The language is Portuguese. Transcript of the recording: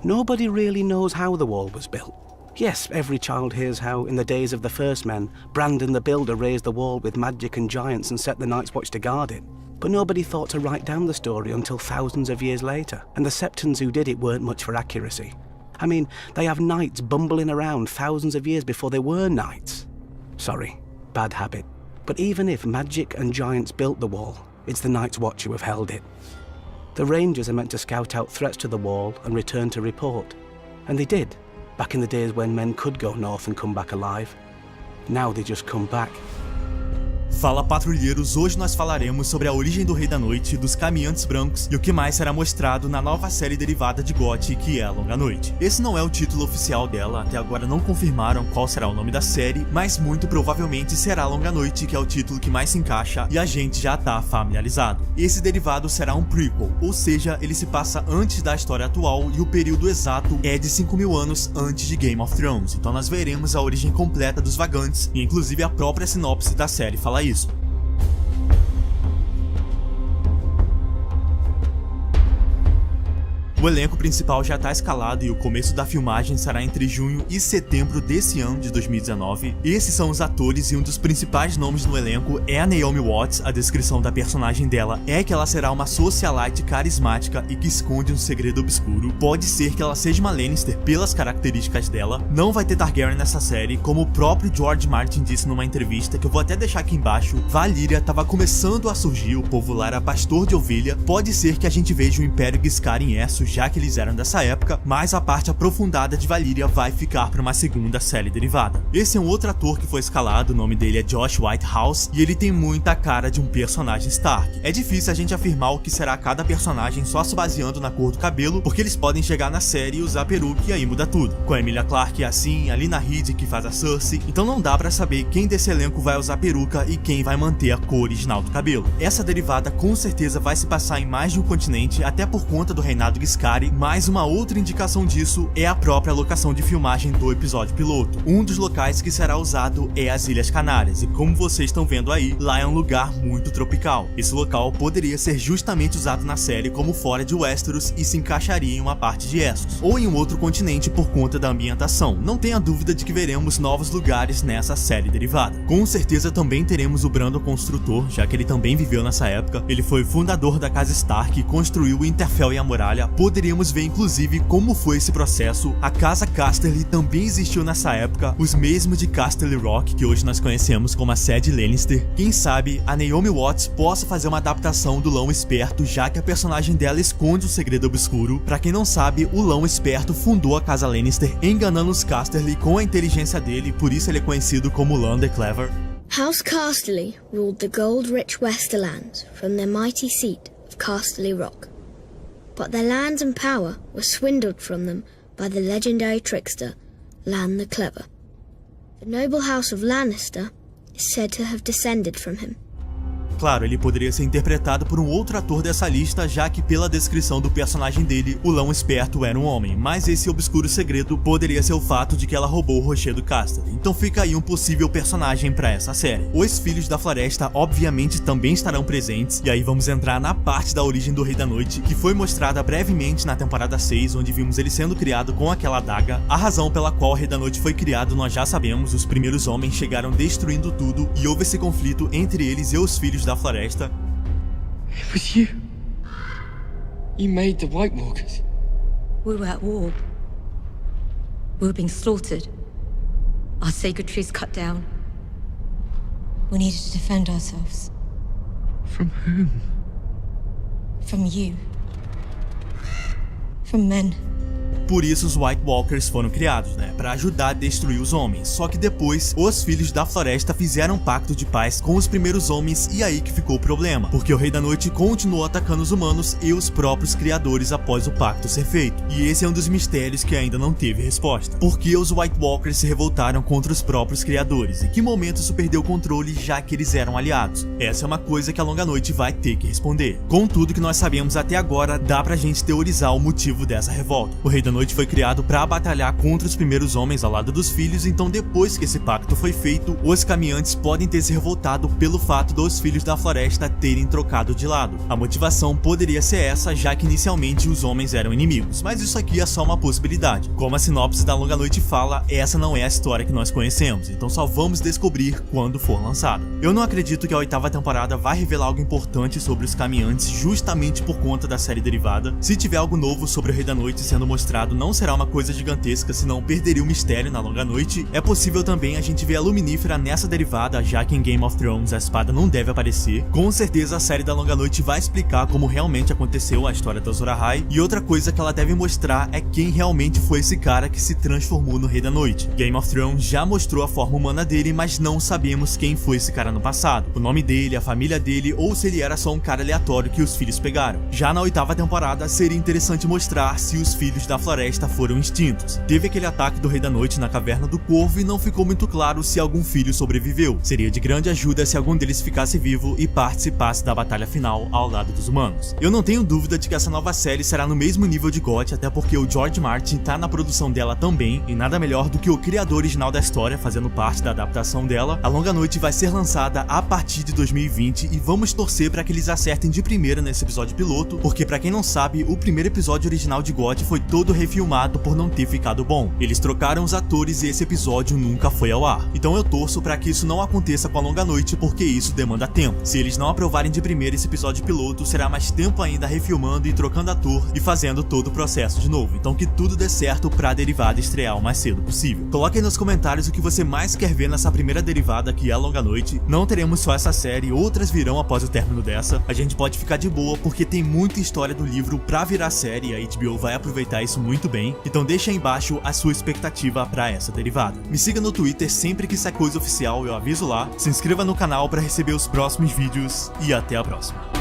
Nobody really knows how the wall was built. Yes, every child hears how, in the days of the first men, Brandon the Builder raised the wall with magic and giants and set the Night's Watch to guard it. But nobody thought to write down the story until thousands of years later, and the Septons who did it weren't much for accuracy. I mean, they have knights bumbling around thousands of years before there were knights. Sorry, bad habit. But even if magic and giants built the wall, it's the Night's Watch who have held it. The Rangers are meant to scout out threats to the wall and return to report. And they did, back in the days when men could go north and come back alive. Now they just come back. Fala, patrulheiros, hoje nós falaremos sobre a origem do Rei da Noite, dos Caminhantes Brancos e o que mais será mostrado na nova série derivada de GOT, que é a Longa Noite. Esse não é o título oficial dela, até agora não confirmaram qual será o nome da série, mas muito provavelmente será Longa Noite, que é o título que mais se encaixa e a gente já tá familiarizado. Esse derivado será um prequel, ou seja, ele se passa antes da história atual e o período exato é de 5.000 anos antes de Game of Thrones, então nós veremos a origem completa dos Vagantes e inclusive a própria sinopse da série fala isso. O elenco principal já está escalado e o começo da filmagem será entre junho e setembro desse ano de 2019. Esses são os atores e um dos principais nomes no elenco é a Naomi Watts. A descrição da personagem dela é que ela será uma socialite carismática e que esconde um segredo obscuro. Pode ser que ela seja uma Lannister pelas características dela. Não vai ter Targaryen nessa série, como o próprio George Martin disse numa entrevista, que eu vou até deixar aqui embaixo. Valyria estava começando a surgir, o povo lá era pastor de ovelha. Pode ser que a gente veja o Império Giscard em Essos, já que eles eram dessa época, mas a parte aprofundada de Valyria vai ficar para uma segunda série derivada. Esse é um outro ator que foi escalado, o nome dele é Josh Whitehouse, e ele tem muita cara de um personagem Stark. É difícil a gente afirmar o que será cada personagem só se baseando na cor do cabelo, porque eles podem chegar na série e usar peruca e aí muda tudo. Com a Emilia Clarke é assim, a Lina Headey que faz a Cersei, então não dá pra saber quem desse elenco vai usar peruca e quem vai manter a cor original do cabelo. Essa derivada com certeza vai se passar em mais de um continente, até por conta do reinado Giscard. Mais uma outra indicação disso é a própria locação de filmagem do episódio piloto. Um dos locais que será usado é as Ilhas Canárias, e como vocês estão vendo aí, lá é um lugar muito tropical. Esse local poderia ser justamente usado na série como fora de Westeros e se encaixaria em uma parte de Essos, ou em um outro continente por conta da ambientação. Não tenha dúvida de que veremos novos lugares nessa série derivada. Com certeza também teremos o Brandon Construtor, já que ele também viveu nessa época. Ele foi fundador da Casa Stark e construiu o Winterfell e a Muralha. Poderíamos ver inclusive como foi esse processo. A Casa Casterly também existiu nessa época, os mesmos de Casterly Rock, que hoje nós conhecemos como a sede Lannister. Quem sabe a Naomi Watts possa fazer uma adaptação do Lão Esperto, já que a personagem dela esconde um segredo obscuro. Pra quem não sabe, o Lão Esperto fundou a Casa Lannister enganando os Casterly com a inteligência dele, por isso ele é conhecido como Lan the Clever. House Casterly ruled the gold-rich Westerlands from their mighty seat of Casterly Rock. But their lands and power were swindled from them by the legendary trickster, Lan the Clever. The noble house of Lannister is said to have descended from him. Claro, ele poderia ser interpretado por um outro ator dessa lista, já que pela descrição do personagem dele, o Lão Esperto era um homem, mas esse obscuro segredo poderia ser o fato de que ela roubou o rochedo Casterly. Então fica aí um possível personagem para essa série. Os Filhos da Floresta obviamente também estarão presentes, e aí vamos entrar na parte da origem do Rei da Noite, que foi mostrada brevemente na temporada 6, onde vimos ele sendo criado com aquela adaga. A razão pela qual o Rei da Noite foi criado nós já sabemos, os primeiros homens chegaram destruindo tudo, e houve esse conflito entre eles e os Filhos da Floresta. It was you. You made the White Walkers. We were at war. We were being slaughtered. Our sacred trees cut down. We needed to defend ourselves. From whom? From you. From men. Por isso os White Walkers foram criados, para ajudar a destruir os homens. Só que depois, os Filhos da Floresta fizeram um pacto de paz com os primeiros homens e aí que ficou o problema. Porque o Rei da Noite continuou atacando os humanos e os próprios criadores após o pacto ser feito. E esse é um dos mistérios que ainda não teve resposta. Por que os White Walkers se revoltaram contra os próprios criadores? E que momento isso perdeu o controle, já que eles eram aliados? Essa é uma coisa que a Longa Noite vai ter que responder. Com tudo que nós sabemos até agora, dá pra gente teorizar o motivo dessa revolta. O Rei da Noite Noite foi criado para batalhar contra os primeiros homens ao lado dos filhos, então depois que esse pacto foi feito, os caminhantes podem ter se revoltado pelo fato dos filhos da floresta terem trocado de lado. A motivação poderia ser essa, já que inicialmente os homens eram inimigos, mas isso aqui é só uma possibilidade. Como a sinopse da Longa Noite fala, essa não é a história que nós conhecemos, então só vamos descobrir quando for lançada. Eu não acredito que a 8ª temporada vai revelar algo importante sobre os caminhantes justamente por conta da série derivada. Se tiver algo novo sobre o Rei da Noite sendo mostrado, não será uma coisa gigantesca, senão perderia o mistério na Longa Noite. É possível também a gente ver a Luminífera nessa derivada, já que em Game of Thrones a espada não deve aparecer. Com certeza a série da Longa Noite vai explicar como realmente aconteceu a história da Azor Ahai, e outra coisa que ela deve mostrar é quem realmente foi esse cara que se transformou no Rei da Noite. Game of Thrones já mostrou a forma humana dele, mas não sabemos quem foi esse cara no passado, o nome dele, a família dele, ou se ele era só um cara aleatório que os filhos pegaram. Já na 8ª temporada seria interessante mostrar se os filhos da floresta foram extintos. Teve aquele ataque do Rei da Noite na Caverna do Corvo e não ficou muito claro se algum filho sobreviveu. Seria de grande ajuda se algum deles ficasse vivo e participasse da batalha final ao lado dos humanos. Eu não tenho dúvida de que essa nova série será no mesmo nível de GOT, até porque o George Martin tá na produção dela também, e nada melhor do que o criador original da história fazendo parte da adaptação dela. A Longa Noite vai ser lançada a partir de 2020 e vamos torcer para que eles acertem de primeira nesse episódio piloto, porque pra quem não sabe, o primeiro episódio original de GOT foi todo refilmado por não ter ficado bom. Eles trocaram os atores e esse episódio nunca foi ao ar. Então eu torço para que isso não aconteça com a Longa Noite, porque isso demanda tempo. Se eles não aprovarem de primeira esse episódio piloto, será mais tempo ainda refilmando e trocando ator e fazendo todo o processo de novo. Então que tudo dê certo pra derivada estrear o mais cedo possível. Coloque aí nos comentários o que você mais quer ver nessa primeira derivada, que é a Longa Noite. Não teremos só essa série, outras virão após o término dessa. A gente pode ficar de boa porque tem muita história do livro pra virar série, a HBO vai aproveitar isso muito bem. Então deixa aí embaixo a sua expectativa pra essa derivada. Me siga no Twitter, sempre que sair coisa oficial eu aviso lá. Se inscreva no canal pra receber os próximos vídeos e até a próxima.